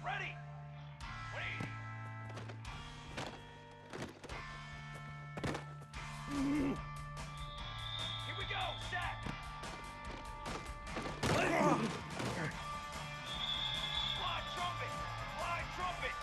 Ready! Wait! Here we go! Set! Fly trumpet! Fly trumpet!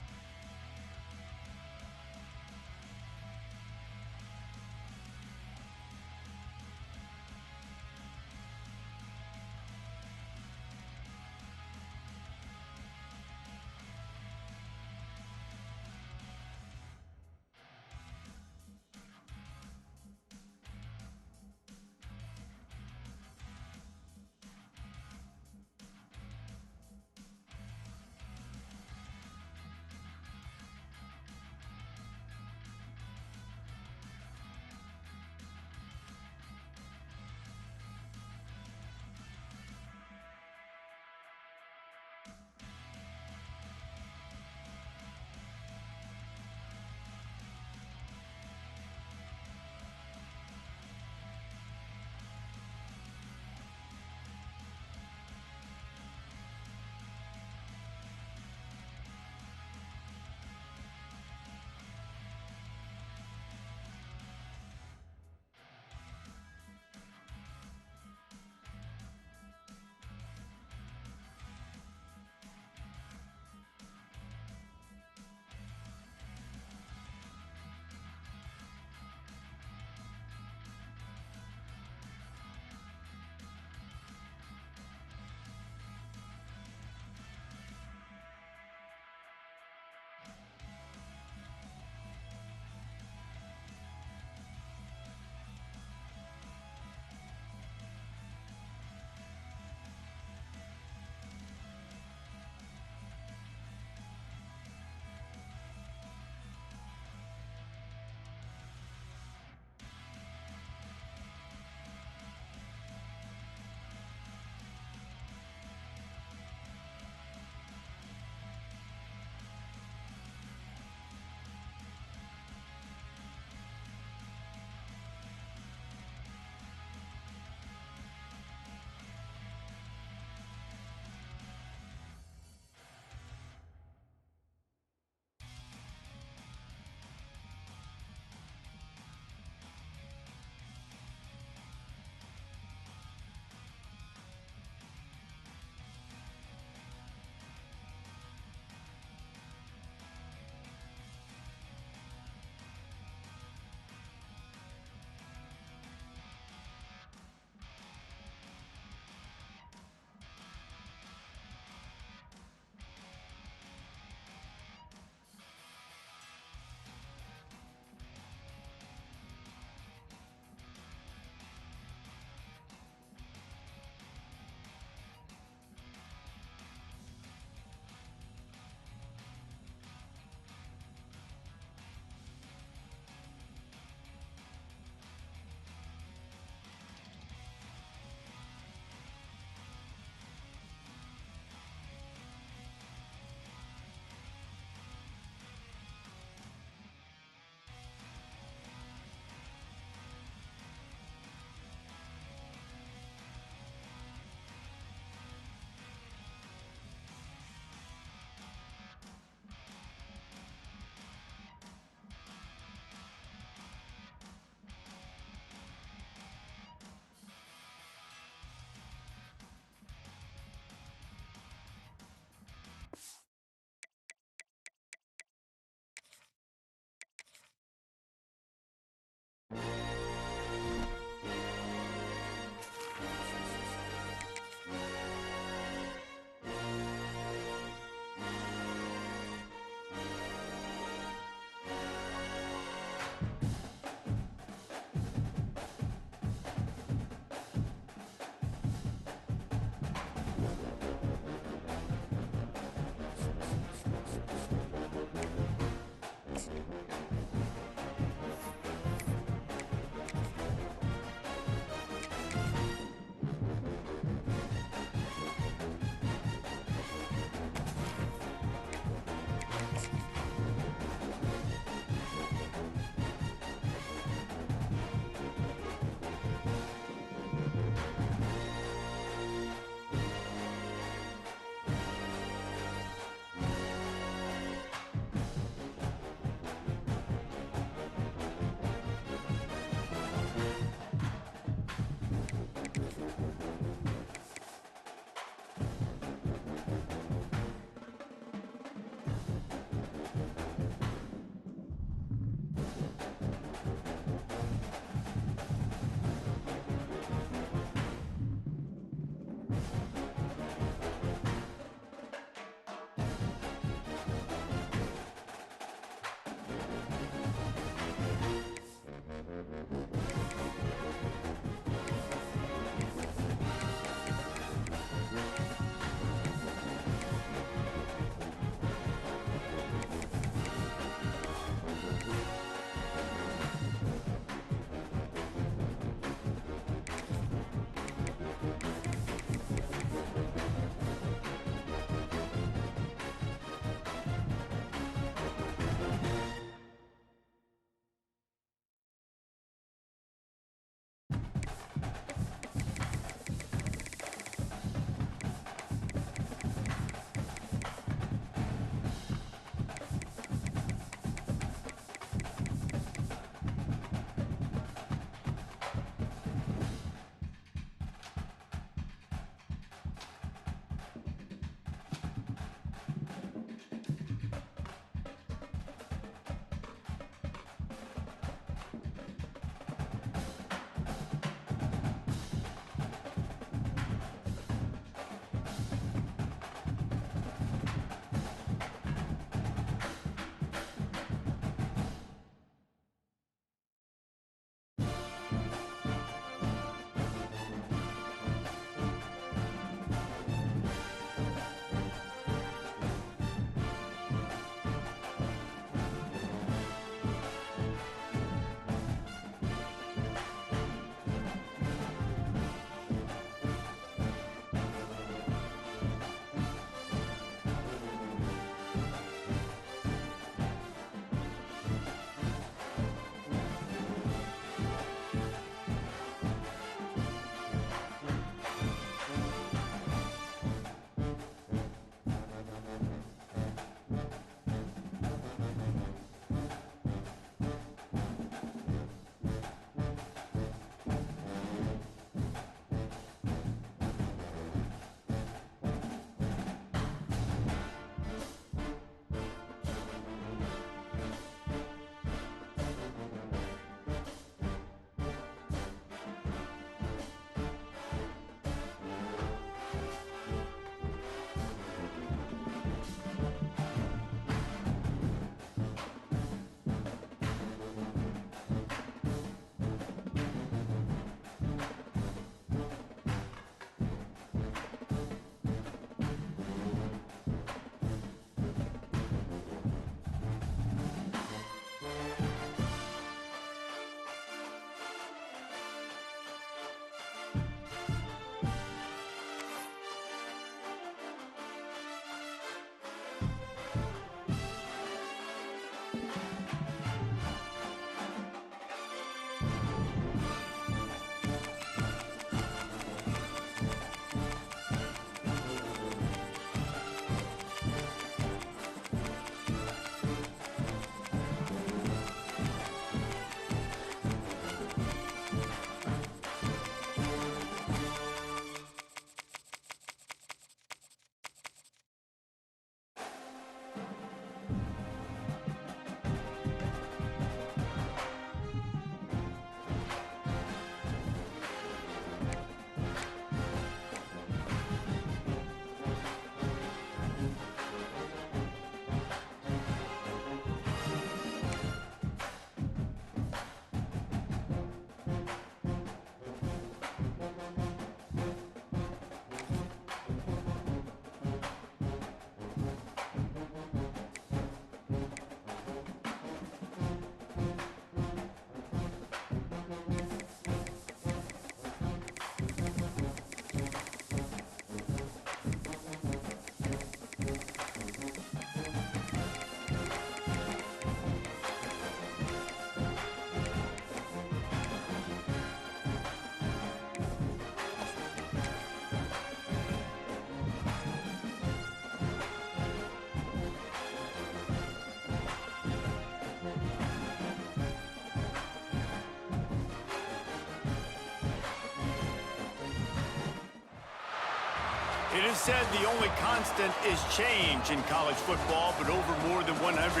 It is said the only constant is change in college football, but over more than 150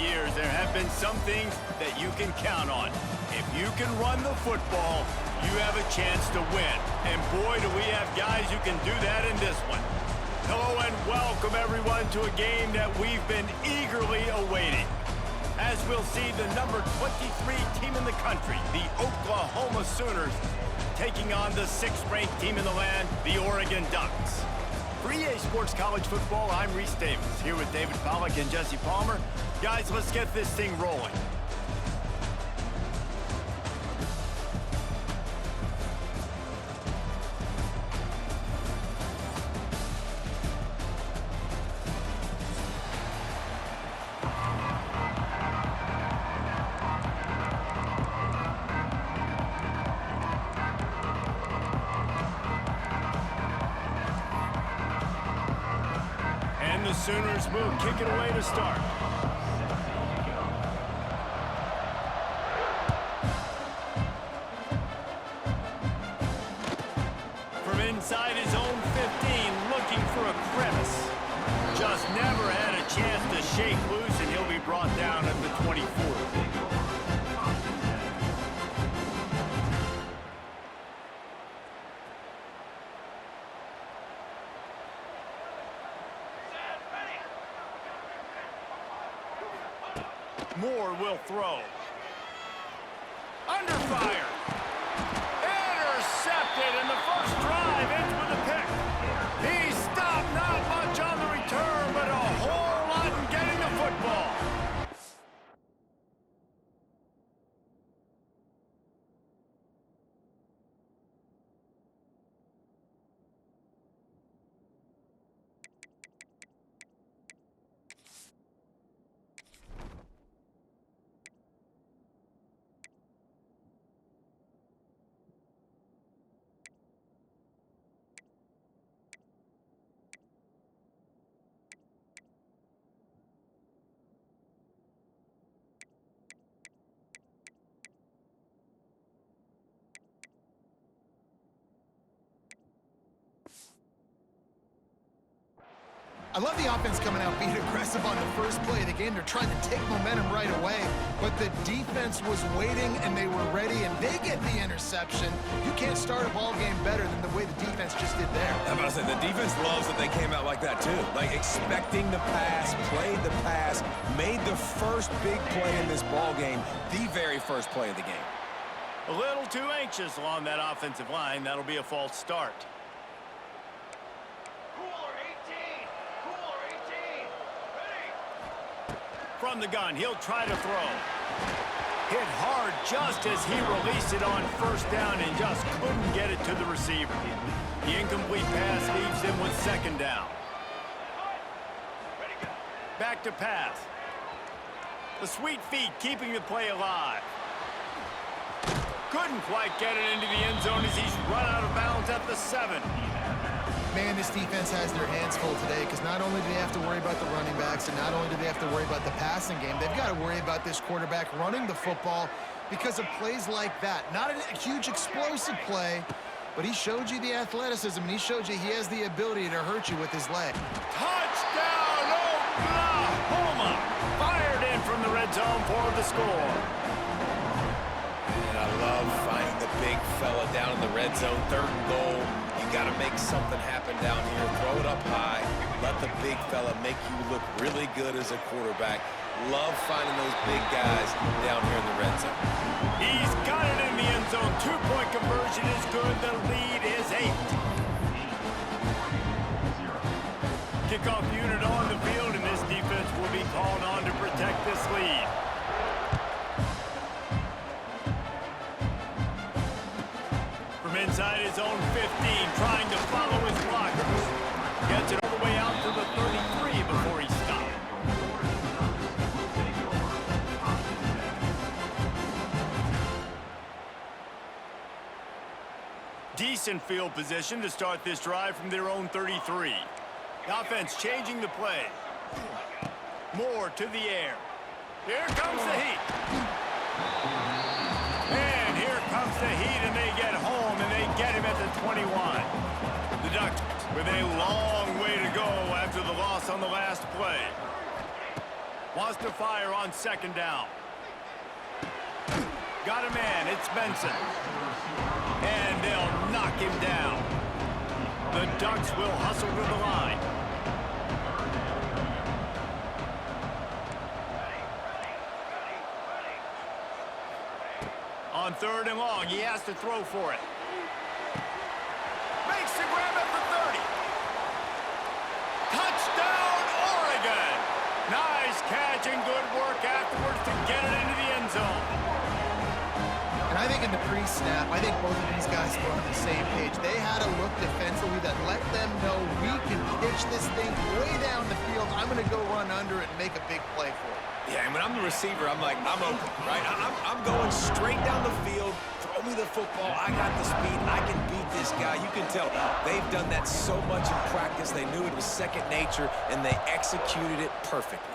years, there have been some things that you can count on. If you can run the football, you have a chance to win. And boy, do we have guys who can do that in this one. Hello and welcome everyone to a game that we've been eagerly awaiting. As we'll see the number 23 team in the country, the Oklahoma Sooners, taking on the 6th-ranked team in the land, the Oregon Ducks. For EA Sports College Football, I'm Reese Davis, here with David Pollack and Jesse Palmer. Guys, let's get this thing rolling. The Sooners will kick it away to start. From inside his own 15, looking for a crevice. Just never had a chance to shake loose, and he'll be brought down at the 24. Moore will throw. Under fire. Intercepted, and the first drive ends with a pick. He stopped, not much on the return, but a whole lot in getting the football. I love the offense coming out being aggressive on the first play of the game. They're trying to take momentum right away, but the defense was waiting and they were ready, and they get the interception. You can't start a ball game better than the way the defense just did there. I'm about to say, the defense loves that they came out like that too. Like expecting the pass, played the pass, made the first big play in this ball game, the very first play of the game. A little too anxious along that offensive line. That'll be a false start. From the gun, he'll try to throw. Hit hard just as he released it on first down and just couldn't get it to the receiver. The incomplete pass leaves him with second down. Back to pass. The sweet feet keeping the play alive. Couldn't quite get it into the end zone as he's run out of bounds at the 7. Man, this defense has their hands full today because not only do they have to worry about the running backs and not only do they have to worry about the passing game, they've got to worry about this quarterback running the football because of plays like that. Not a huge explosive play, but he showed you the athleticism, and he showed you he has the ability to hurt you with his leg. Touchdown, Oklahoma! Fired in from the red zone for the score. And I love finding the big fella down in the red zone, 3rd and goal. You got to make something happen down here. Throw it up high. Let the big fella make you look really good as a quarterback. Love finding those big guys down here in the red zone. He's got it in the end zone. 2-point conversion is good. The lead is 8. Kickoff unit on the field, and this defense will be called on to protect this lead. Inside his own 15, trying to follow his blockers. Gets it all the way out to the 33 before he stopped. Decent field position to start this drive from their own 33. The offense changing the play. Moore to the air. Here comes the heat. And here comes the heat, and they get home, and they get him at the 21. The Ducks with a long way to go after the loss on the last play. Wants to fire on second down. Got a man, it's Benson. And they'll knock him down. The Ducks will hustle to the line. On third and long, he has to throw for it. Makes the grab at the 30. Touchdown, Oregon! Nice catch and good work afterwards to get it into the end zone. And I think in the pre-snap, I think both of these guys were on the same page. They had a look defensively that let them know we can pitch this thing way down the field. I'm going to go run under it and make a big play for it. Yeah, and when I'm the receiver, I'm like, I'm open, right? I'm going straight down the field. Throw me the football. I got the speed. I can beat this guy. You can tell they've done that so much in practice. They knew it was second nature, and they executed it perfectly.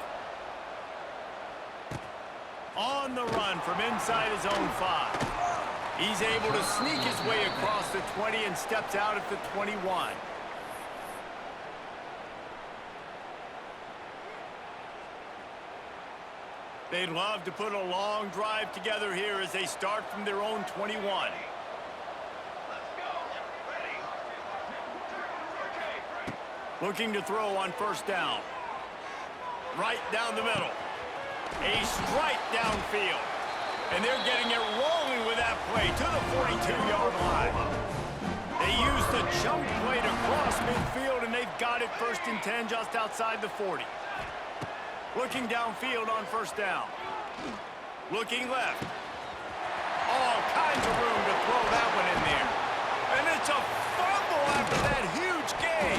On the run from inside his own 5. He's able to sneak his way across the 20 and steps out at the 21. They'd love to put a long drive together here as they start from their own 21. Let's go. Ready. Okay. Looking to throw on first down. Right down the middle. A strike downfield. And they're getting it rolling with that play to the 42-yard line. They use the jump play to cross midfield, and they've got it first and 10 just outside the 40. Looking downfield on first down. Looking left. All kinds of room to throw that one in there. And it's a fumble after that huge gain.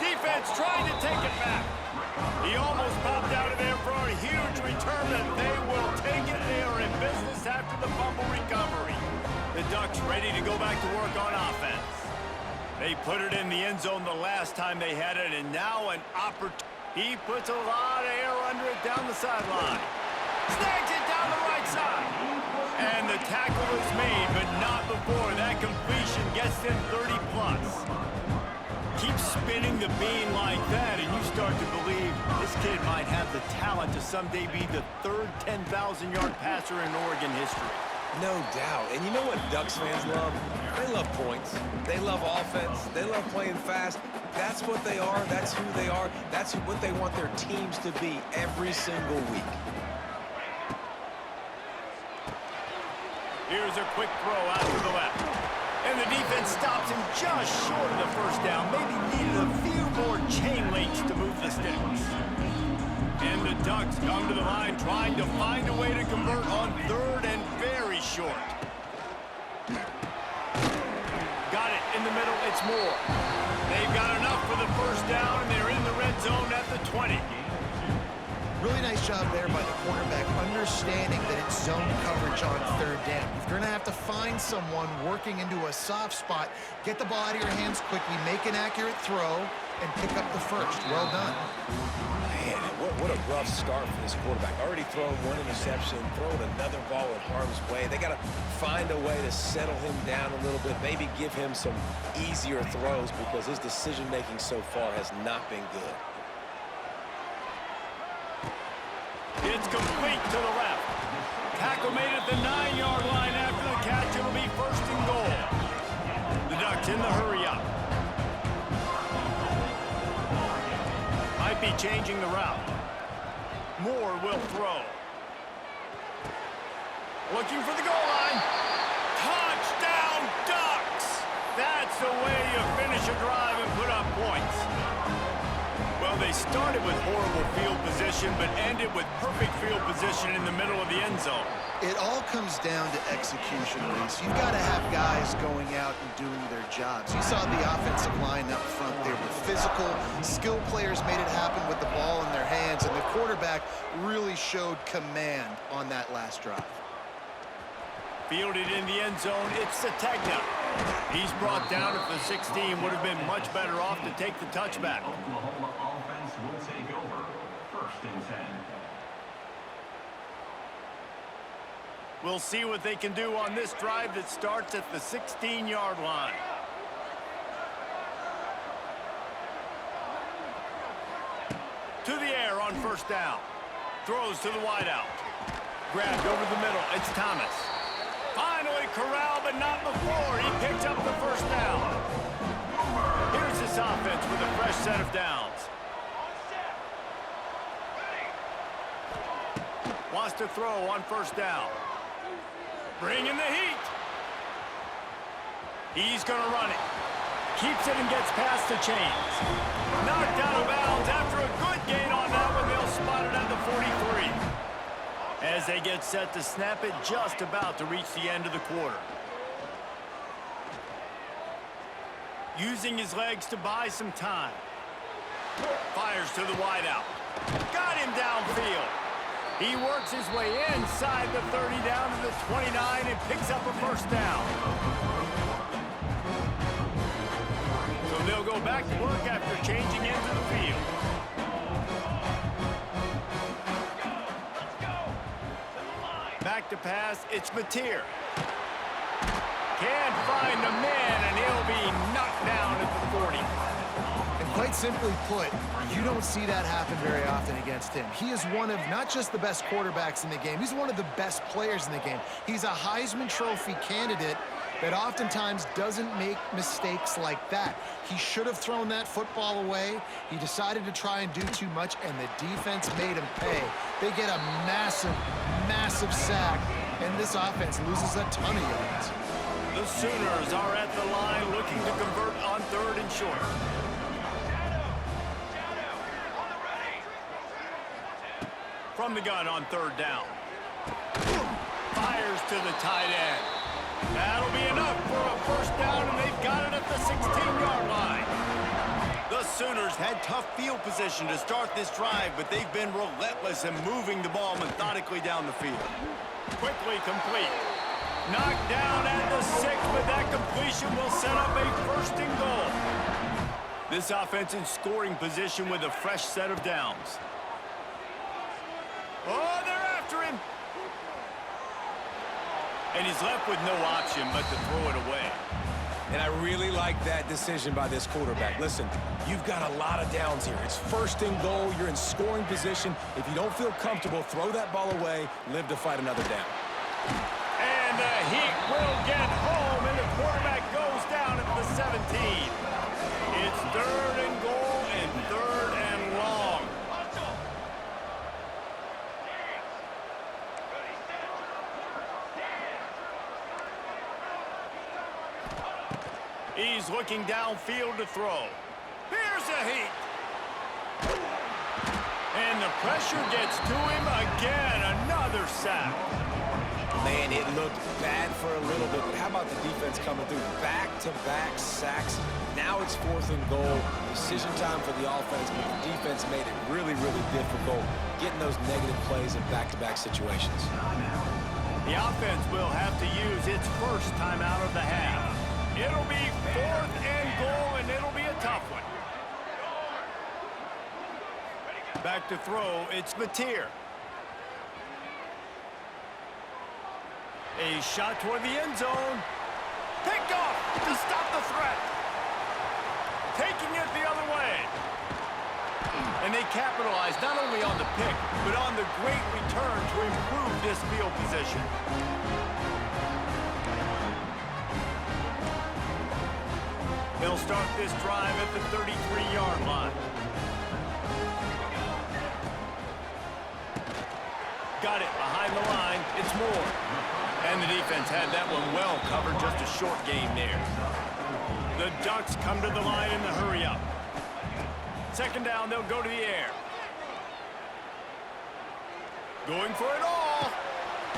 Defense trying to take it back. He almost popped out of there for a huge return, and they will take it. They are in business after the fumble recovery. The Ducks ready to go back to work on offense. They put it in the end zone the last time they had it, and now an opportunity. He puts a lot of air under it down the sideline. Snags it down the right side. And the tackle is made, but not before that completion gets them 30-plus. Keep spinning the bean like that, and you start to believe this kid might have the talent to someday be the third 10,000-yard passer in Oregon history. No doubt. And you know what Ducks fans love? They love points. They love offense. They love playing fast. That's what they are. That's who they are. That's what they want their teams to be every single week. Here's a quick throw out to the left. And the defense stops him just short of the first down. Maybe needed a few more chain links to move the sticks. And the Ducks come to the line trying to find a way to convert on third and very short. Got it in the middle. It's Moore. They've got enough for the first down, and they're in the red zone at the 20. Really nice job there by the cornerback, understanding that it's zone coverage on third down. If you're going to have to find someone working into a soft spot, get the ball out of your hands quickly, make an accurate throw, and pick up the first. Well done. Man, what a rough start for this quarterback. Already throwing one interception, throwing another ball in harm's way. They got to find a way to settle him down a little bit, maybe give him some easier throws because his decision-making so far has not been good. It's complete to the left. Tackle made at the 9-yard line after the catch. It'll be first and goal. The Ducks in the hurry up. Might be changing the route. Moore will throw. Looking for the goal line. Touchdown, Ducks! That's the way you finish a drive and put up points. Well, they started with horrible field position, but ended with perfect field position in the middle of the end zone. It all comes down to execution, Reese. You've got to have guys going out and doing their jobs. You saw the offensive line up front there with physical, skilled players made it happen with the ball in their hands, and the quarterback really showed command on that last drive. Fielded in the end zone, it's Sategna. He's brought down at the 16, would have been much better off to take the touchback. Oklahoma offense will take over. First and 10. We'll see what they can do on this drive that starts at the 16-yard line. first down. Throws to the wideout. Grabbed over the middle. It's Thomas. Finally corralled, but not before. He picks up the first down. Here's this offense with a fresh set of downs. Wants to throw on first down. Bringing the heat. He's going to run it. Keeps it and gets past the chains. Knocked out of bounds after a good gain on that one. They'll spot it at the 43. As they get set to snap it, just about to reach the end of the quarter. Using his legs to buy some time. Fires to the wideout. Got him downfield. He works his way inside the 30 down to the 29 and picks up a first down. So they'll go back to work after changing into the field. Back to pass, it's Mateer. Can't find the man, and he'll be knocked down at the 40. And quite simply put, you don't see that happen very often against him. He is one of not just the best quarterbacks in the game, he's one of the best players in the game. He's a Heisman Trophy candidate that oftentimes doesn't make mistakes like that. He should have thrown that football away. He decided to try and do too much, and the defense made him pay. They get a massive, massive sack, and this offense loses a ton of yards. The Sooners are at the line looking to convert on third and short. From the gun on third down. Fires to the tight end. That'll be enough for a first down, and they've got it at the 16-yard line. The Sooners had tough field position to start this drive, but they've been relentless in moving the ball methodically down the field. Quickly complete. Knocked down at the 6, but that completion will set up a first and goal. This offense in scoring position with a fresh set of downs. Oh, they're after him. And he's left with no option but to throw it away. And I really like that decision by this quarterback. Listen, you've got a lot of downs here. It's first and goal. You're in scoring position. If you don't feel comfortable, throw that ball away. Live to fight another down. And the Heat will get home, and the quarterback goes down at the 17. It's third and goal and third and long. He's looking downfield to throw. Here's a Heat. And the pressure gets to him again. Another sack. Man, it looked bad for a little bit, but how about the defense coming through? Back-to-back sacks. Now it's fourth and goal. Decision time for the offense, but the defense made it really, really difficult getting those negative plays in back-to-back situations. The offense will have to use its first timeout of the half. It'll be fourth and goal, and it'll be a tough one. Back to throw, it's Mateer. A shot toward the end zone. Picked off to stop the threat. Taking it the other way. And they capitalize not only on the pick, but on the great return to improve this field position. They'll start this drive at the 33-yard line. Got it behind the line. It's Moore. And the defense had that one well covered, just a short game there. The Ducks come to the line in the hurry-up. Second down, they'll go to the air. Going for it all.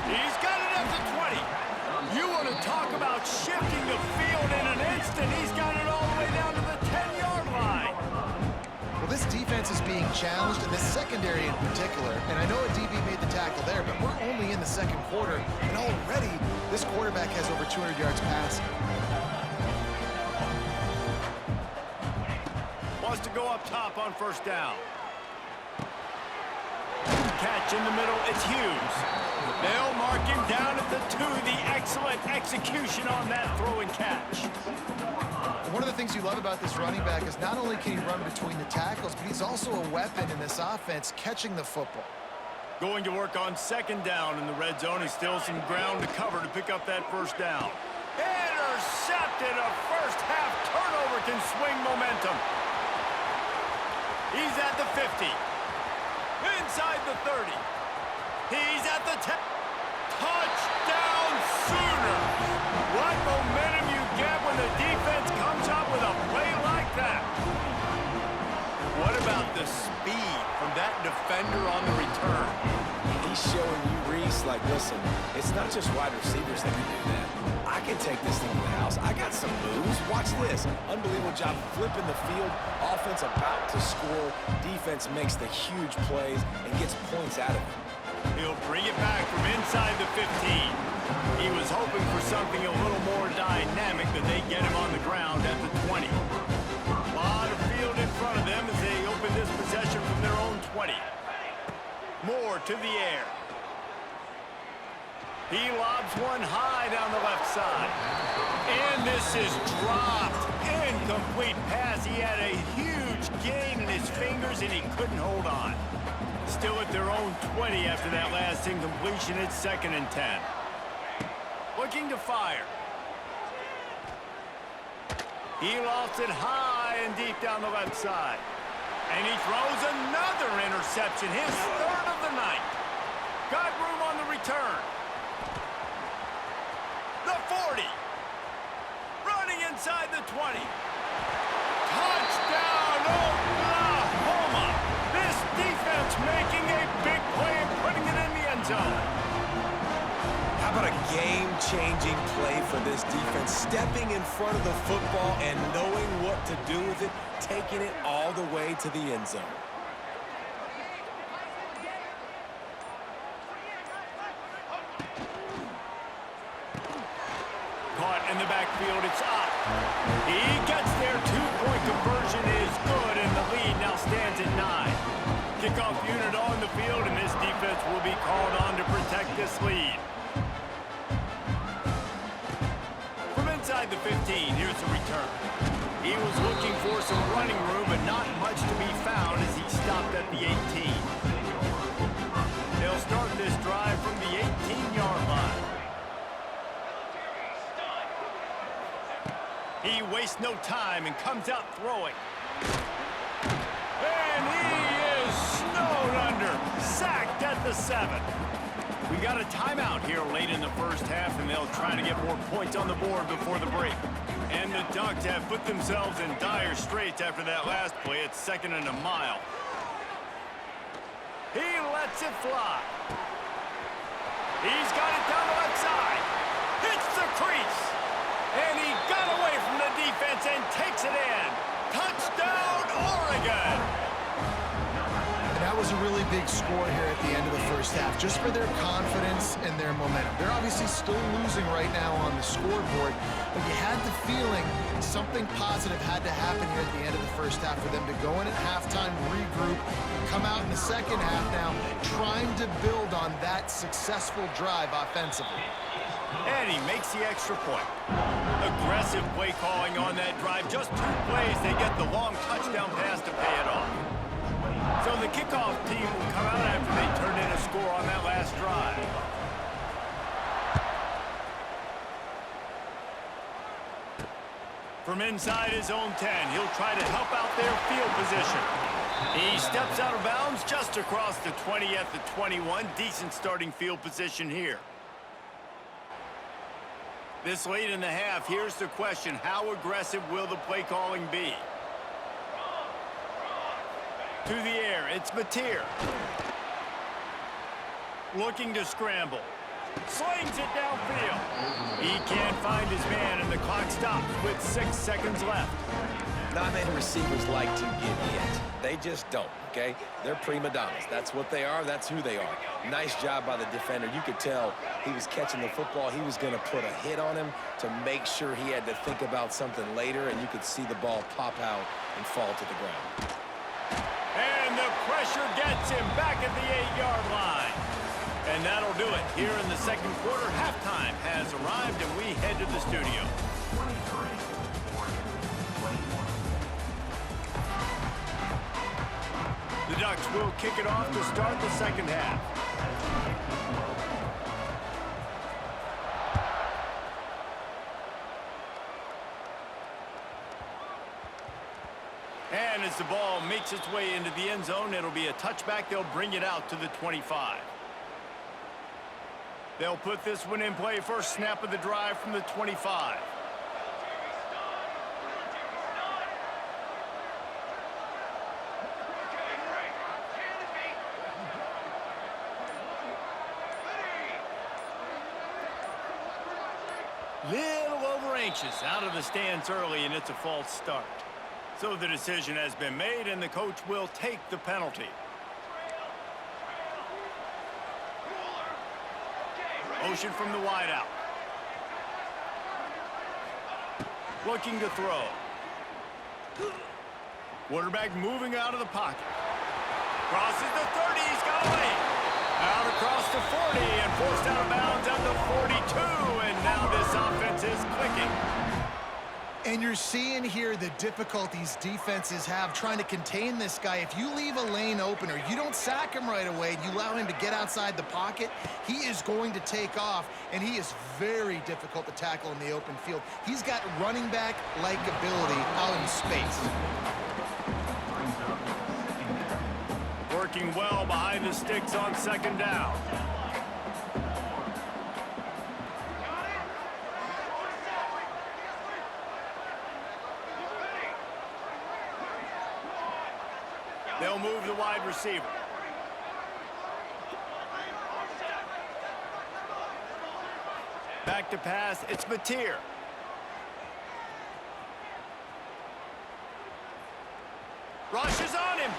He's got it at the 20. You want to talk about shifting the field in an instant. He's got it all the way down to the 10-yard line. Well, this defense is being challenged, and this secondary in particular. And I know a DB made the tackle there, but we're only in the second quarter, and already this quarterback has over 200 yards passing. Wants to go up top on first down. Catch in the middle, it's Hughes. They'll mark him down at the 2. The excellent execution on that throw and catch. One of the things you love about this running back is not only can he run between the tackles, but he's also a weapon in this offense catching the football. Going to work on 2nd down in the red zone. He's still some ground to cover to pick up that 1st down. Intercepted. A first-half turnover can swing momentum. He's at the 50. Inside the 30. He's at the 10. Touchdown Sooners! What momentum you get when the defense comes up with a play like that. What about the speed from that defender on the return? He's showing you, Reese, like, listen, it's not just wide receivers that can do that. I can take this thing to the house. I got some moves. Watch this. Unbelievable job flipping the field. Offense about to score. Defense makes the huge plays and gets points out of it. He'll bring it back from inside the 15. He was hoping for something a little more dynamic, but they get him on the ground at the 20. A lot of field in front of them as they open this possession from their own 20. Moore to the air. He lobs one high down the left side. And this is dropped. Incomplete pass. He had a huge gain in his fingers, and he couldn't hold on. Still at their own 20 after that last incompletion. It's 2nd and 10. Looking to fire. He lofts it high and deep down the left side. And he throws another interception, his 3rd of the night. Got room on the return. The 40. Running inside the 20. Touchdown, Oklahoma. This defense making a big play and putting it in the end zone. How about a game-changing play for this defense? Stepping in front of the football and knowing what to do with it, taking it all the way to the end zone. Caught in the backfield, it's up. He gets there, 2-point conversion is good, and the lead now stands at 9. Kickoff unit on the field, and this defense will be called on to protect this lead. From inside the 15, here's the return. He was looking for some running room, but not much to be found as he stopped at the 18. They'll start this drive from the 18-yard line. He wastes no time and comes out throwing. And he is snowed under. Sacked at the 7. We got a timeout here late in the 1st half, and they'll try to get more points on the board before the break. And the Ducks have put themselves in dire straits after that last play. It's 2nd and a mile. He lets it fly. He's got it down the left side. Hits the crease. And he got away from the defense and takes it in. Touchdown, Oregon! And that was a really big score here at the end of the 1st half, just for their confidence and their momentum. They're obviously still losing right now on the scoreboard, but you had the feeling something positive had to happen here at the end of the 1st half for them to go in at halftime, regroup, come out in the 2nd half now, trying to build on that successful drive offensively. And he makes the extra point. Aggressive play calling on that drive. Just 2 plays, they get the long touchdown pass to pay it off. So the kickoff team will come out after they turn in a score on that last drive. From inside his own 10, he'll try to help out their field position. He steps out of bounds just across the 20 at the 21. Decent starting field position here. This late in the half, here's the question. How aggressive will the play calling be? To the air, it's Mateer. Looking to scramble. Slings it downfield. He can't find his man, and the clock stops with 6 seconds left. Not many receivers like to give yet. They just don't, okay? They're prima donnas. That's what they are. That's who they are. Nice job by the defender. You could tell he was catching the football. He was going to put a hit on him to make sure he had to think about something later, and you could see the ball pop out and fall to the ground. And the pressure gets him back at the 8-yard line. And that'll do it. Here in the second quarter, halftime has arrived, and we head to the studio. 23, Oregon, 21. The Ducks will kick it off to start the second half. And as the ball makes its way into the end zone, it'll be a touchback. They'll bring it out to the 25. They'll put this one in play. First snap of the drive from the 25. Little over anxious out of the stance early, and it's a false start. So the decision has been made, and the coach will take the penalty. Motion from the wideout. Looking to throw. Quarterback moving out of the pocket. Crosses the 30, he's got away. Out across the 40 and forced out of bounds at the 42, and now this offense is clicking. And you're seeing here the difficulties defenses have trying to contain this guy. If you leave a lane open or you don't sack him right away and you allow him to get outside the pocket, he is going to take off, and he is very difficult to tackle in the open field. He's got running back-like ability out in space. Working well behind the sticks on second down. They'll move the wide receiver. Back to pass, it's Mateer. Rushes on him.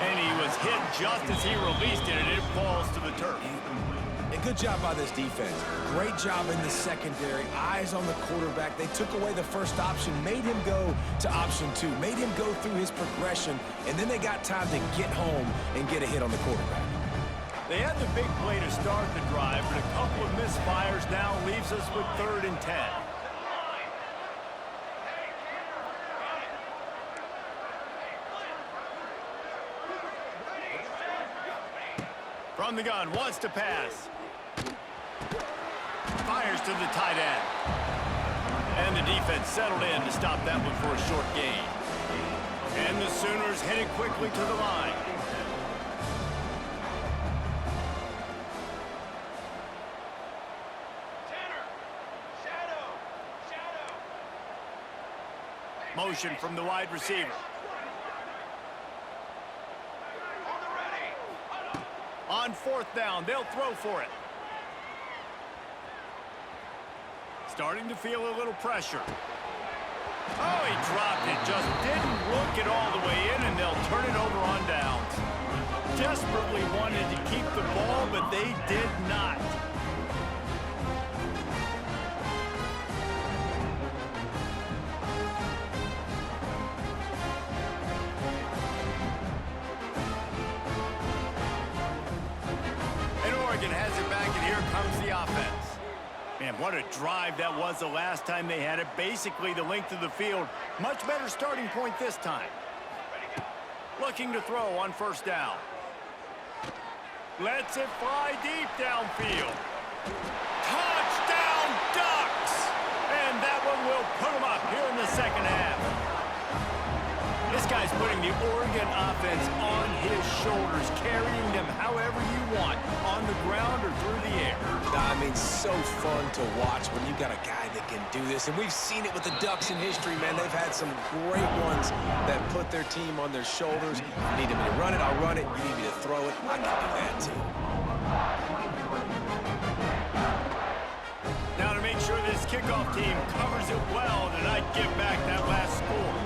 And he was hit just as he released it, and it falls to the turf. A good job by this defense. Great job in the secondary. Eyes on the quarterback. They took away the first option, made him go to option 2, made him go through his progression, and then they got time to get home and get a hit on the quarterback. They had the big play to start the drive, but a couple of misfires now leaves us with 3rd and 10. From the gun, wants to pass. Fires to the tight end. And the defense settled in to stop that one for a short gain. And the Sooners headed quickly to the line. Motion from the wide receiver. On 4th down, they'll throw for it. Starting to feel a little pressure. Oh, he dropped it. Just didn't look it all the way in, and they'll turn it over on downs. Desperately wanted to keep the ball, but they did not. Has it back, and here comes the offense. Man, what a drive that was the last time they had it. Basically the length of the field. Much better starting point this time. Looking to throw on 1st down. Lets it fly deep downfield. Touchdown, Ducks! And that one will put them up here in the second half. This guy's putting the Oregon offense on his shoulders, carrying them however you want, on the ground or through the air. I mean, so fun to watch when you got a guy that can do this. And we've seen it with the Ducks in history, man. They've had some great ones that put their team on their shoulders. You need me to run it, I'll run it. You need me to throw it, I can do that too. Now to make sure this kickoff team covers it well, then I'd give back that last score.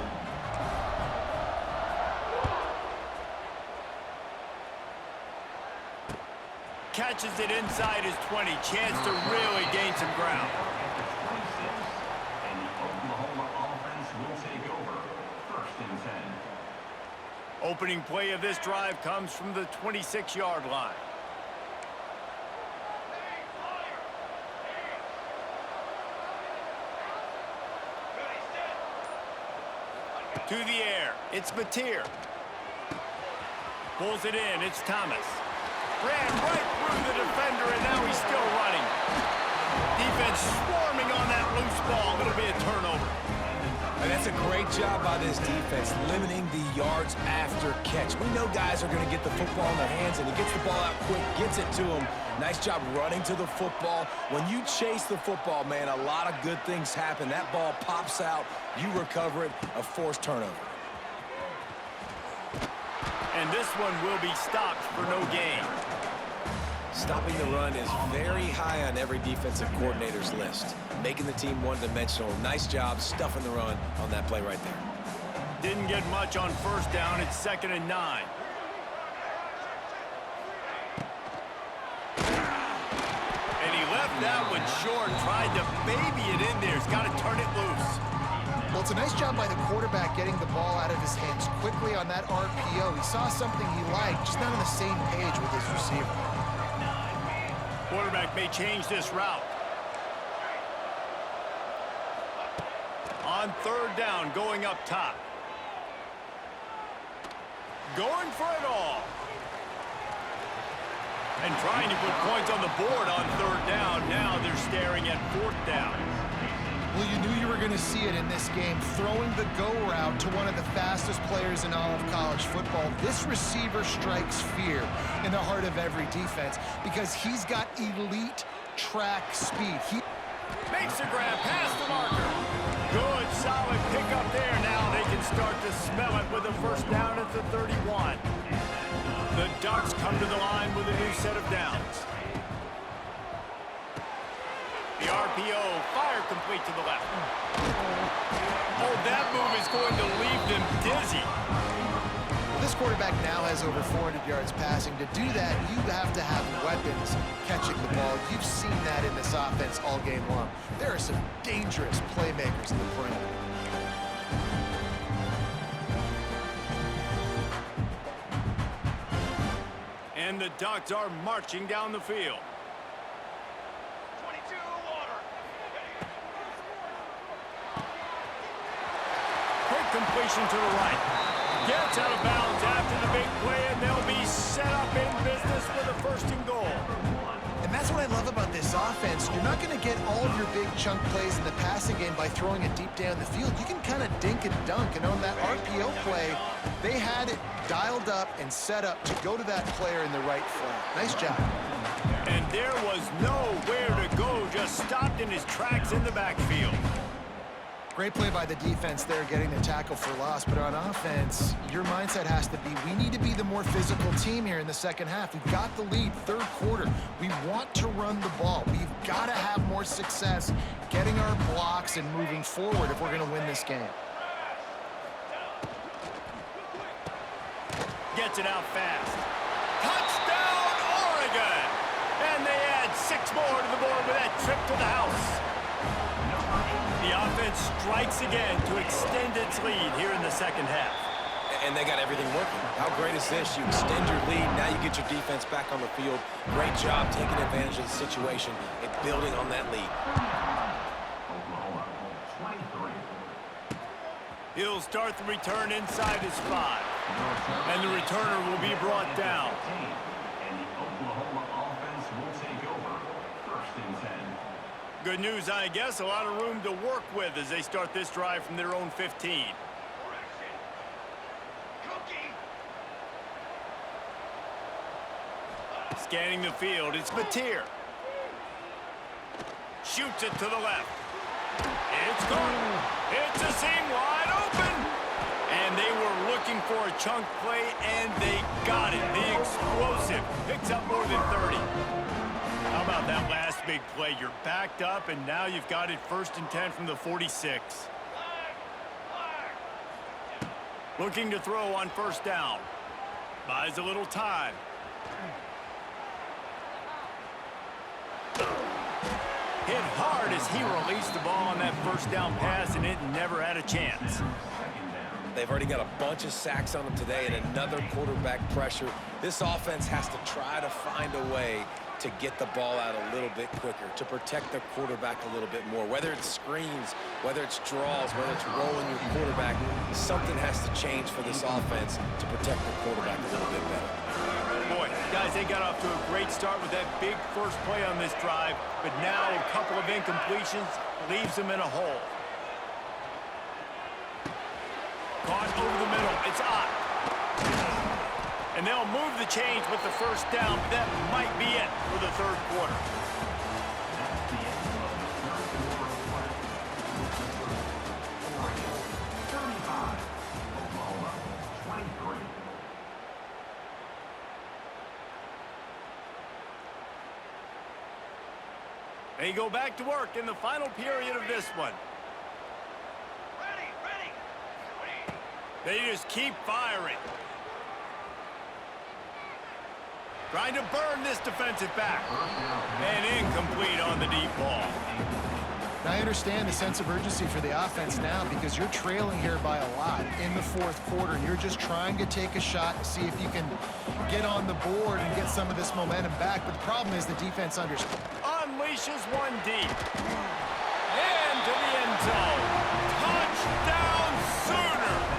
Catches it inside his 20. Chance to really gain some ground. And the Oklahoma offense will take over. 1st and 10. Opening play of this drive comes from the 26-yard line. To the air. It's Mateer. Pulls it in. It's Thomas. Ran right through the defender, and now he's still running. Defense swarming on that loose ball. It'll be a turnover. And that's a great job by this defense, limiting the yards after catch. We know guys are going to get the football in their hands, and he gets the ball out quick, gets it to him. Nice job running to the football. When you chase the football, man, a lot of good things happen. That ball pops out, you recover it, a forced turnover. And this one will be stopped for no gain. Stopping the run is very high on every defensive coordinator's list. Making the team one-dimensional. Nice job stuffing the run on that play right there. Didn't get much on first down. It's 2nd and 9. And he left that one short. Tried to baby it in there. He's got to turn it loose. Well, it's a nice job by the quarterback getting the ball out of his hands quickly on that RPO. He saw something he liked, just not on the same page with his receiver. Quarterback may change this route. On 3rd down, going up top. Going for it all. And trying to put points on the board on 3rd down. Now they're staring at 4th down. Well, you knew you were going to see it in this game, throwing the go route to one of the fastest players in all of college football. This receiver strikes fear in the heart of every defense because he's got elite track speed. He makes a grab past the marker. Good, solid pickup there. Now they can start to smell it with a 1st down at the 31. The Ducks come to the line with a new set of downs. The RPO, fire complete to the left. Oh, that move is going to leave them dizzy. This quarterback now has over 400 yards passing. To do that, you have to have weapons catching the ball. You've seen that in this offense all game long. There are some dangerous playmakers in the perimeter. And the Ducks are marching down the field. 22 water. Quick completion to the right. Gets out of bounds after the big play, and they'll be set up in business with a 1st and goal. And that's what I love about this offense. You're not going to get all of your big chunk plays in the passing game by throwing it deep down the field. You can kind of dink and dunk. And on that RPO play, they had it dialed up and set up to go to that player in the right flat. Nice job. And there was nowhere to go, just stopped in his tracks in the backfield. Great play by the defense there, getting the tackle for loss. But on offense, your mindset has to be, we need to be the more physical team here in the 2nd half. We've got the lead, 3rd quarter. We want to run the ball. We've got to have more success getting our blocks and moving forward if we're going to win this game. Gets it out fast. Touchdown, Oregon! And they add 6 more to the board with that trip to the house. The offense strikes again to extend its lead here in the 2nd half. And they got everything working. How great is this? You extend your lead, now you get your defense back on the field. Great job taking advantage of the situation and building on that lead. Oklahoma, 23. He'll start the return inside his 5. And the returner will be brought down. And the Oklahoma offense will take over 1st and 10. Good news, I guess. A lot of room to work with as they start this drive from their own 15. Scanning the field, it's Mateer. Shoots it to the left. It's gone. It's a seam wide open. And they were looking for a chunk play, and they got it. The explosive picks up more than 30. How about that last big play? You're backed up, and now you've got it 1st and 10 from the 46. Looking to throw on 1st down. Buys a little time. Hit hard as he released the ball on that 1st down pass, and it never had a chance. They've already got a bunch of sacks on them today and another quarterback pressure. This offense has to try to find a way to get the ball out a little bit quicker, to protect their quarterback a little bit more. Whether it's screens, whether it's draws, whether it's rolling your quarterback, something has to change for this offense to protect the quarterback a little bit better. Boy, guys, they got off to a great start with that big first play on this drive, but now a couple of incompletions leaves them in a hole. Caught over the middle. It's Ott. And they'll move the chains with the first down, but that might be it for the third quarter. That's the end of the third quarter. Oregon 35, Oklahoma 23. They go back to work in the final period of this one. Ready, ready. They just keep firing. Trying to burn this defensive back. And incomplete on the deep ball. I understand the sense of urgency for the offense now because you're trailing here by a lot in the fourth quarter, and you're just trying to take a shot to see if you can get on the board and get some of this momentum back. But the problem is the defense understands. Unleashes one deep. And to the end zone. Touchdown Sooners!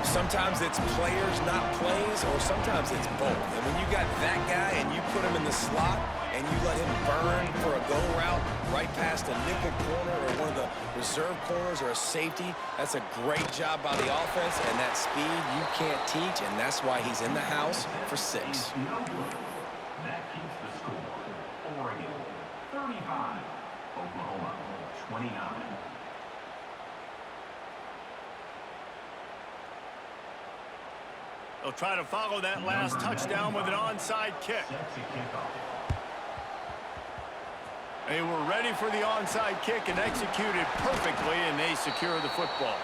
Sometimes it's players, not plays, or sometimes it's both. And when you got that guy and you put him in the slot and you let him burn for a go route right past a nickel corner or one of the reserve corners or a safety, that's a great job by the offense, and that speed you can't teach, and that's why he's in the house for 6. No good. That keeps the score. Oregon 35, Oklahoma 29. They'll try to follow that last touchdown with an onside kick. Set to kickoff. They were ready for the onside kick and executed perfectly, and they secure the football.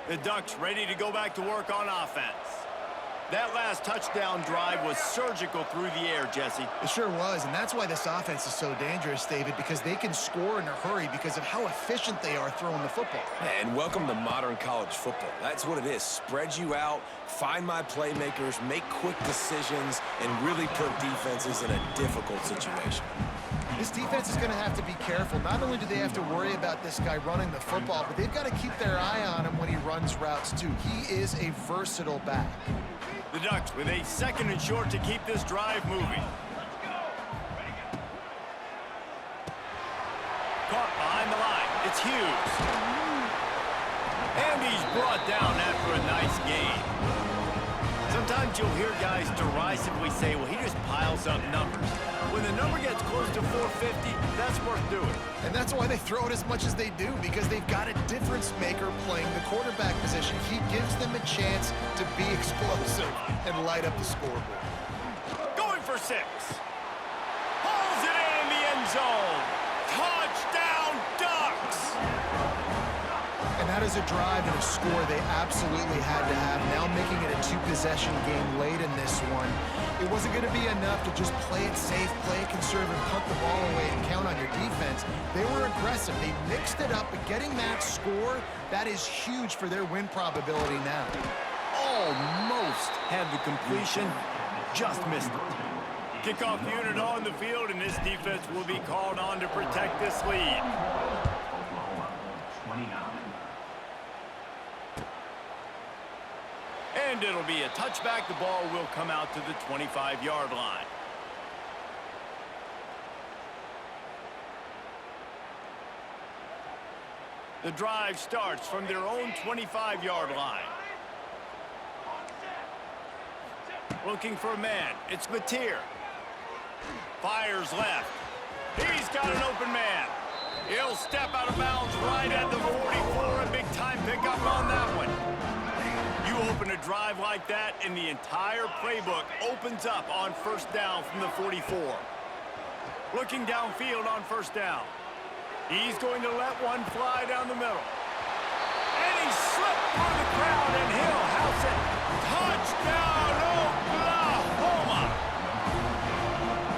The Ducks ready to go back to work on offense. That last touchdown drive was surgical through the air, Jesse. It sure was, and that's why this offense is so dangerous, David, because they can score in a hurry because of how efficient they are throwing the football. And welcome to modern college football. That's what it is. Spread you out, find my playmakers, make quick decisions, and really put defenses in a difficult situation. This defense is going to have to be careful. Not only do they have to worry about this guy running the football, but they've got to keep their eye on him when he runs routes, too. He is a versatile back. The Ducks with a second and short to keep this drive moving. Let's go. Ready, go. Caught behind the line. It's Hughes. And he's brought down after a nice gain. Sometimes you'll hear guys derisively say, well, he just piles up numbers. When the number gets close to 450, that's worth doing. And that's why they throw it as much as they do, because they've got a difference maker playing the quarterback position. He gives them a chance to be explosive and light up the scoreboard. Going for 6. Pulls it in the end zone. Touchdown, Ducks! And that is a drive and a score they absolutely had to have. Now making it a 2-possession game late in this one. It wasn't going to be enough to just play it safe, play it conservative, punt the ball away, and count on your defense. They were aggressive. They mixed it up, but getting that score, that is huge for their win probability now. Almost had the completion, just missed it. Kickoff unit on the field, and this defense will be called on to protect this lead. Oklahoma 29. And it'll be a touchback. The ball will come out to the 25-yard line. The drive starts from their own 25-yard line. Looking for a man. It's Mateer. Fires left. He's got an open man. He'll step out of bounds right at the 44. A big-time pickup on that one. You open a drive like that, and the entire playbook opens up on first down from the 44. Looking downfield on first down. He's going to let one fly down the middle. And he slipped through the crowd, and he'll house it. Touchdown, Oklahoma!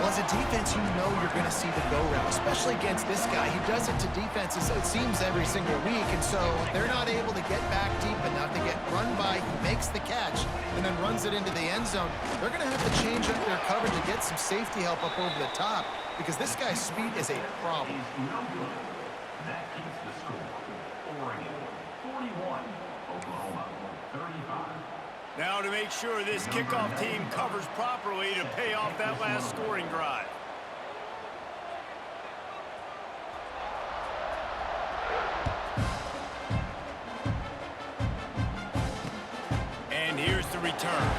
Well, as a defense, you know you're going to see the go route, especially against this guy. He does it to defenses, it seems, every single week, and so they're not able to get back deep enough. They get run by, he makes the catch, and then runs it into the end zone. They're going to have to change up their coverage to get some safety help up over the top because this guy's speed is a problem. Is no good. That keeps the score. Oregon 41, Oklahoma 35. Now to make sure this kickoff team covers properly to pay off that last scoring drive. And here's the return.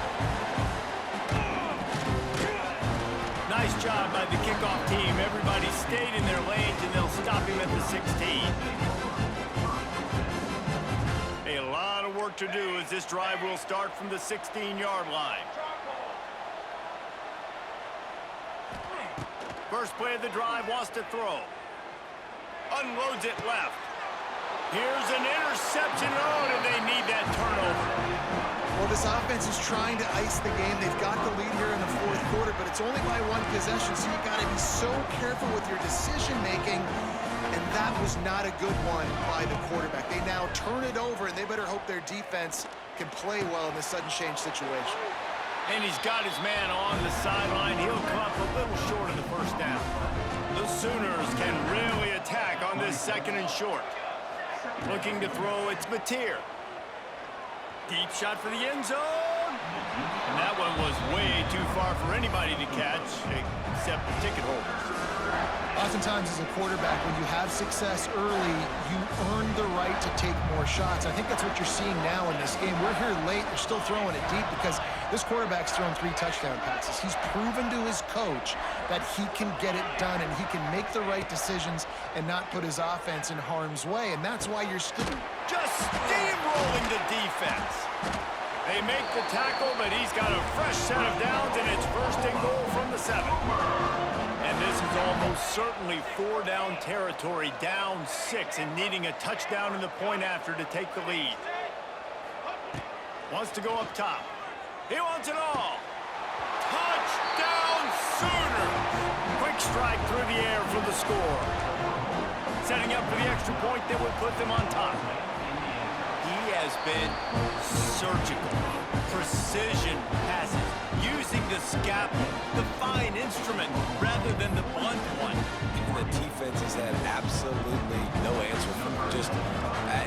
Nice job by the kickoff team. Everybody stayed in their lanes, and they'll stop him at the 16. A lot of work to do as this drive will start from the 16-yard line. First play of the drive, wants to throw. Unloads it left. Here's an interception. Oh, and they need that turnover. Well, this offense is trying to ice the game. They've got the lead here in the fourth quarter, but it's only by one possession, so you got to be so careful with your decision-making. And that was not a good one by the quarterback. They now turn it over, and they better hope their defense can play well in this sudden change situation. And he's got his man on the sideline. He'll come up a little short of the first down. The Sooners can really attack on this second and short. Looking to throw, it's Mateer. Deep shot for the end zone. And that one was way too far for anybody to catch, except ticket holders. Oftentimes, as a quarterback, when you have success early, you earn the right to take more shots. I think that's what you're seeing now in this game. We're here late. They're still throwing it deep because this quarterback's thrown 3 touchdown passes. He's proven to his coach that he can get it done and he can make the right decisions and not put his offense in harm's way. And that's why you're still just steamrolling the defense. They make the tackle, but he's got a fresh set of downs, and it's first and goal from the 7. And this is almost certainly 4-down territory, down 6, and needing a touchdown in the point after to take the lead. Wants to go up top. He wants it all. Touchdown Sooners! Quick strike through the air for the score. Setting up for the extra point that would put them on top. He has been surgical. Precision passes. Using the scalpel, the fine instrument, rather than the blunt one. And the defense has had absolutely no answer for him. Just,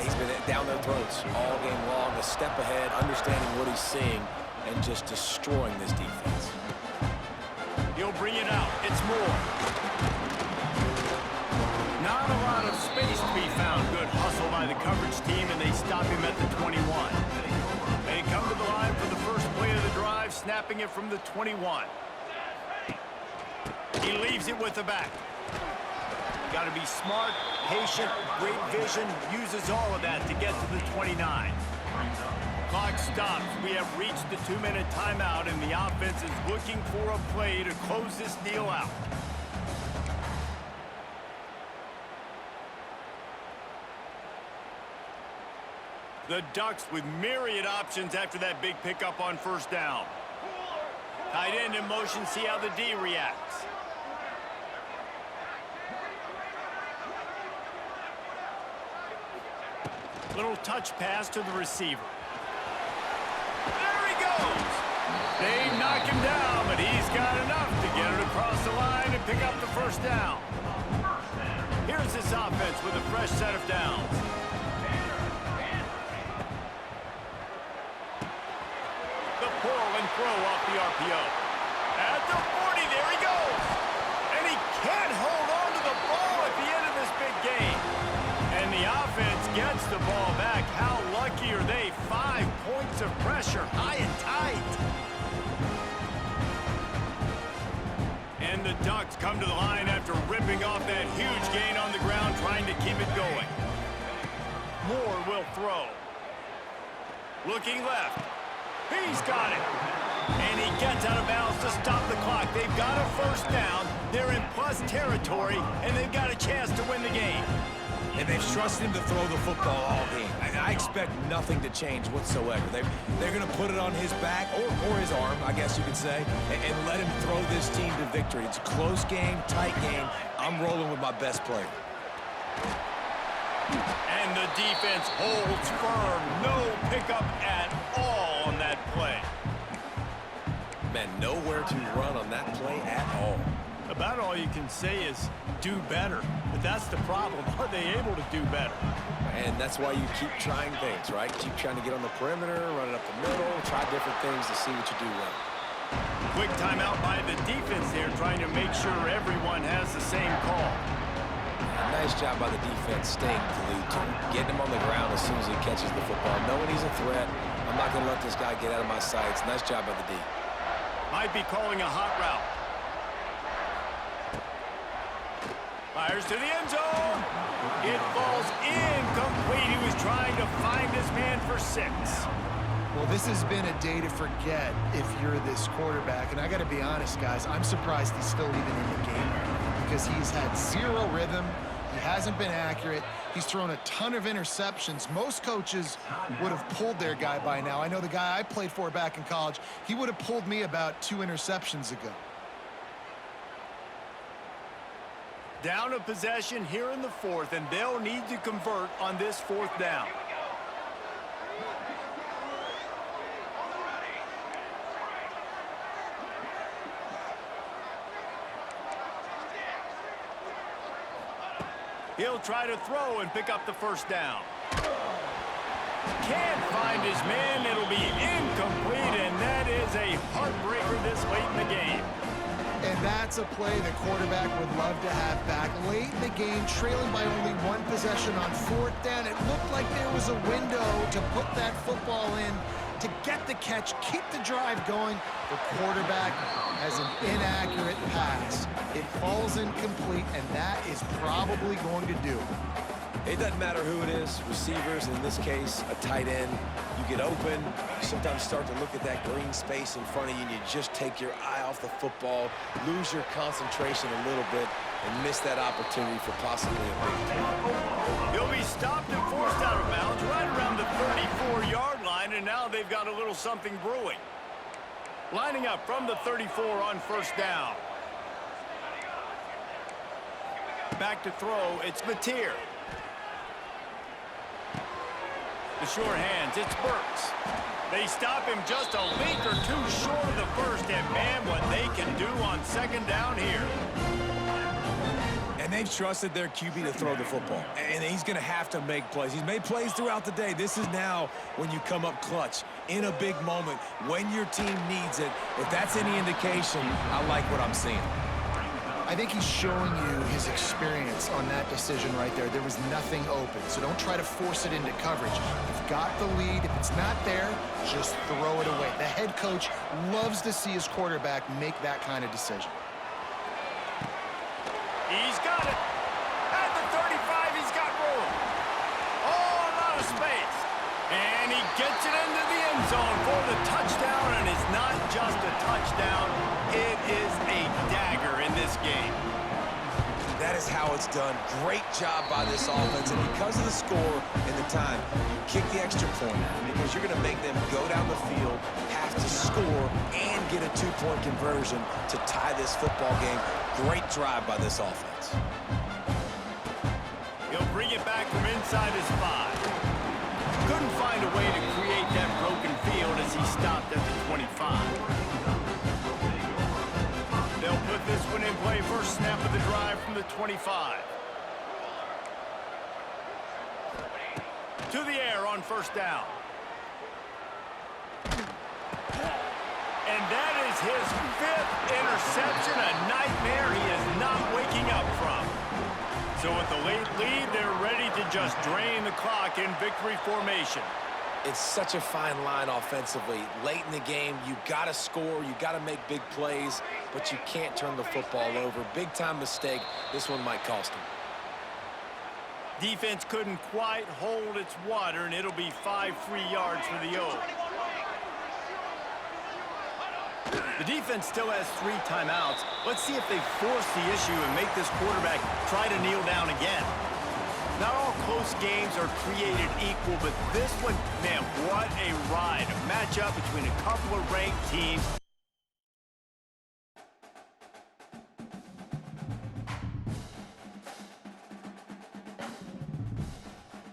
he's been down their throats all game long, a step ahead, understanding what he's seeing, and just destroying this defense. He'll bring it out. It's Moore. Not a lot of space to be found. Good hustle by the coverage team, and they stop him at the 21. They come to the line for the first play of the drive, snapping it from the 21. He leaves it with the back. Got to be smart, patient, great vision, uses all of that to get to the 29. Clock stops. We have reached the 2-minute timeout, and the offense is looking for a play to close this deal out. The Ducks with myriad options after that big pickup on first down. Tight end in motion, see how the D reacts. Little touch pass to the receiver. There he goes! They knock him down, but he's got enough to get it across the line and pick up the first down. Here's this offense with a fresh set of downs. Pull and throw off the RPO. At the 40, there he goes. And he can't hold on to the ball at the end of this big game. And the offense gets the ball back. How lucky are they? 5 points of pressure, high and tight. And the Ducks come to the line after ripping off that huge gain on the ground, trying to keep it going. Moore will throw. Looking left. He's got it. And he gets out of bounds to stop the clock. They've got a first down. They're in plus territory, and they've got a chance to win the game. And they've trusted him to throw the football all game. I I expect nothing to change whatsoever. They're going to put it on his back, or his arm, I guess you could say, and let him throw this team to victory. It's a close game, tight game. I'm rolling with my best player. And the defense holds firm. No pickup at all on that play. Man, nowhere to run on that play at all. About all you can say is do better. But that's the problem. Are they able to do better? And that's why you keep trying things, right? Keep trying to get on the perimeter, run it up the middle, try different things to see what you do well. Quick timeout by the defense there, trying to make sure everyone has the same call. Nice job by the defense staying glued to him, getting him on the ground as soon as he catches the football, knowing he's a threat. I'm not going to let this guy get out of my sights. Nice job by the D. Might be calling a hot route. Fires to the end zone. It falls incomplete. He was trying to find his man for 6. Well, this has been a day to forget if you're this quarterback. And I got to be honest, guys, I'm surprised he's still even in the game right now because he's had zero rhythm. He hasn't been accurate. He's thrown a ton of interceptions. Most coaches would have pulled their guy by now. I know the guy I played for back in college, he would have pulled me about 2 interceptions ago. Down a possession here in the 4th, and they'll need to convert on this 4th down. He'll try to throw and pick up the 1st down. Can't find his man. It'll be incomplete, and that is a heartbreaker this late in the game. And that's a play the quarterback would love to have back. Late in the game, trailing by only 1 possession on 4th down. It looked like there was a window to put that football in, to get the catch, keep the drive going. The quarterback has an inaccurate pass. It falls incomplete, and that is probably going to do it. It doesn't matter who it is, receivers, in this case, a tight end. You get open, you sometimes start to look at that green space in front of you, and you just take your eye off the football, lose your concentration a little bit, and miss that opportunity for possibly a big play. He'll be stopped and forced out of bounds right around the 34-yard line, and now they've got a little something brewing. Lining up from the 34 on 1st down. Back to throw, it's Mateer. The short hands, it's Burks. They stop him just a link or 2 short of the 1st, and man, what they can do on 2nd down here. And they've trusted their QB to throw the football, and he's going to have to make plays. He's made plays throughout the day. This is now when you come up clutch in a big moment when your team needs it. If that's any indication, I like what I'm seeing. I think he's showing you his experience on that decision right there. There was nothing open, so don't try to force it into coverage. You've got the lead. If it's not there, just throw it away. The head coach loves to see his quarterback make that kind of decision. He's got it. At the 35, he's got room. Oh, a lot of space. And he gets it into the end zone for the touchdown, and it's not just a touchdown. It is a dagger in this game. That is how it's done. Great job by this offense, and because of the score and the time, kick the extra point because you're going to make them go down the field, have to score, and get a 2-point conversion to tie this football game. Great drive by this offense. He'll bring it back from inside his 5. Couldn't find a way to create that broken field as he stopped at the 25. They'll put this one in play. First snap of the drive from the 25. To the air on 1st down. And that is his 5th interception, a nightmare he is not waking up from. So with the late lead, they're ready to just drain the clock in victory formation. It's such a fine line offensively. Late in the game, you got to score, you got to make big plays, but you can't turn the football over. Big-time mistake. This one might cost him. Defense couldn't quite hold its water, and it'll be 5 free yards for the O. The defense still has 3 timeouts. Let's see if they force the issue and make this quarterback try to kneel down again. Not all close games are created equal, but this one, man, what a ride. A matchup between a couple of ranked teams